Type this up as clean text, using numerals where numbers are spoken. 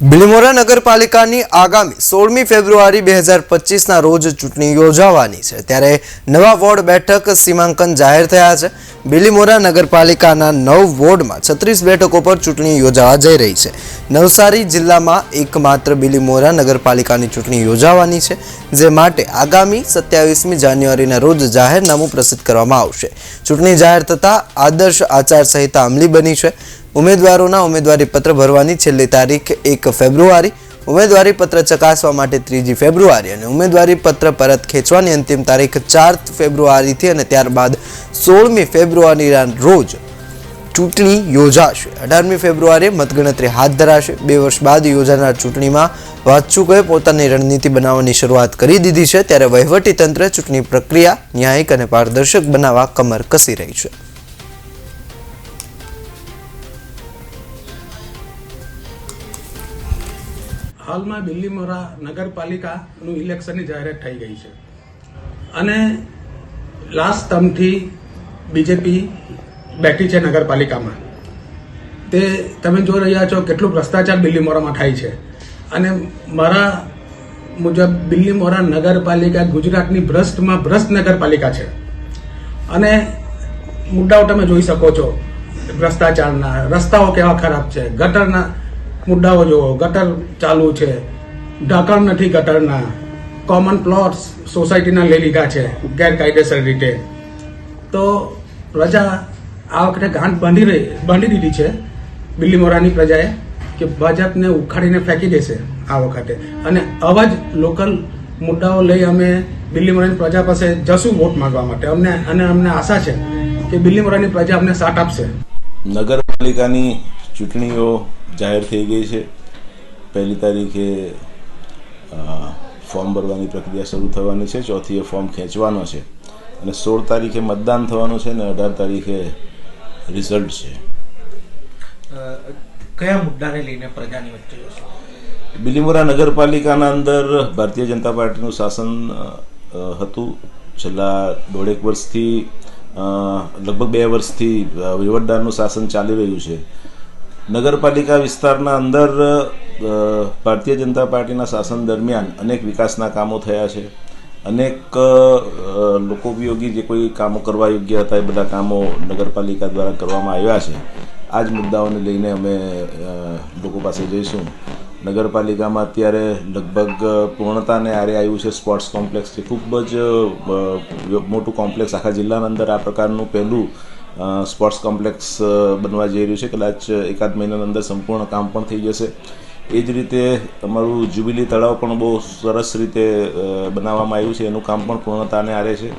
બિલીમોરા નગરપાલિકાની આગામી 16મી ફેબ્રુઆરી 2025ના રોજ ચૂંટણી યોજાવાની છે, ત્યારે નવા વોર્ડ બેઠક સીમાંકન જાહેર થયા છે। બિલીમોરા નગરપાલિકાના 9 વોર્ડમાં 36 બેઠકો પર ચૂંટણી યોજાવા જઈ રહી છે। નવસારી જિલ્લામાં એકમાત્ર બિલીમોરા નગરપાલિકાની ચૂંટણી યોજાવાની છે, જે માટે આગામી 27મી જાન્યુઆરીના રોજ જાહેરનામું પ્રસિદ્ધ કરવામાં આવશે। ચૂંટણી જાહેર થતાં આદર્શ આચારસંહિતા અમલી બની છે। ઉમેદવારોના ઉમેદવારી પત્ર ભરવાની છેલ્લી તારીખ 1 ફેબ્રુઆરી, ઉમેદવારી પત્ર ચકાસવા માટે 3 ફેબ્રુઆરી અને ઉમેદવારી પત્ર પરત ખેંચવાની અંતિમ તારીખ 4 ફેબ્રુઆરીથી અને ત્યારબાદ 16મી ફેબ્રુઆરીના રોજ ચૂંટણી યોજાશે। 18મી ફેબ્રુઆરીએ મતગણતરી હાથ ધરાશે। 2 વર્ષ બાદ યોજાનાર ચૂંટણીમાં વાચકોએ પોતાની રણનીતિ બનાવવાની શરૂઆત કરી દીધી છે, ત્યારે વહીવટીતંત્ર ચૂંટણી પ્રક્રિયા ન્યાયિક અને પારદર્શક બનાવવા કમર કસી રહી છે। હાલમાં બિલીમોરા નગરપાલિકાનું ઇલેક્શનની જાહેરાત થઈ ગઈ છે અને લાસ્ટ ટર્મથી બીજેપી બેઠી છે નગરપાલિકામાં। તે તમે જોઈ રહ્યા છો કેટલું ભ્રષ્ટાચાર બિલીમોરામાં થાય છે અને મારા મુજબ બિલીમોરા નગરપાલિકા ગુજરાતની ભ્રષ્ટમાં ભ્રષ્ટ નગરપાલિકા છે અને મુદ્દાઓ તમે જોઈ શકો છો ભ્રષ્ટાચારના। રસ્તાઓ કેવા ખરાબ છે, ગટરના મુદ્દાઓ જુઓ, ગટર ચાલુ છે, ઢાંકણ નથી ગટરના, કોમન પ્લોટ્સ સોસાયટીના લઈ લીધા છે ગેરકાયદેસર રીતે। તો પ્રજા આ વખતે ગાંઠ બાંધી દીધી છે બિલીમોરાની પ્રજાએ કે ભાજપને ઉખાડીને ફેંકી દેશે આ વખતે, અને આવા જ લોકલ મુદ્દાઓ લઈ અમે બિલીમોરાની પ્રજા પાસે જશું વોટ માંગવા માટે। અમને આશા છે કે બિલીમોરાની પ્રજા અમને સાથ આપશે। નગરપાલિકાની ચૂંટણીઓ જાહેર થઈ ગઈ છે। 1લી તારીખે ફોર્મ ભરવાની પ્રક્રિયા શરૂ થવાની છે, 4થીએ ફોર્મ ખેંચવાનો છે અને 16 તારીખે મતદાન થવાનું છે અને 18 તારીખે રિઝલ્ટ છે। કયા મુદ્દાને લઈને પ્રજાની વચ્ચે જશે? બિલીમોરા નગરપાલિકાના અંદર ભારતીય જનતા પાર્ટીનું શાસન હતું। છેલ્લા 1.5 વર્ષથી લગભગ 2 વર્ષથી વહીવટદારનું શાસન ચાલી રહ્યું છે। નગરપાલિકા વિસ્તારના અંદર ભારતીય જનતા પાર્ટીના શાસન દરમિયાન અનેક વિકાસના કામો થયા છે। અનેક લોકોપયોગી જે કોઈ કામો કરવા યોગ્ય હતા એ બધા કામો નગરપાલિકા દ્વારા કરવામાં આવ્યા છે। આ જ મુદ્દાઓને લઈને અમે લોકો પાસે જઈશું। નગરપાલિકામાં અત્યારે લગભગ પૂર્ણતાને આરે આવ્યું છે સ્પોર્ટ્સ કોમ્પ્લેક્સ, જે ખૂબ જ મોટું કોમ્પ્લેક્સ આખા જિલ્લાના અંદર આ પ્રકારનું પહેલું સ્પોર્ટ્સ કોમ્પ્લેક્સ બનવા જઈ રહ્યું છે। કદાચ એકાદ મહિનાની અંદર સંપૂર્ણ કામ પણ થઈ જશે। એ જ રીતે અમારું જ્યુબિલી તળાવ પણ બહુ સરસ રીતે બનાવવામાં આવ્યું છે, એનું કામ પણ પૂર્ણતાને આરે છે।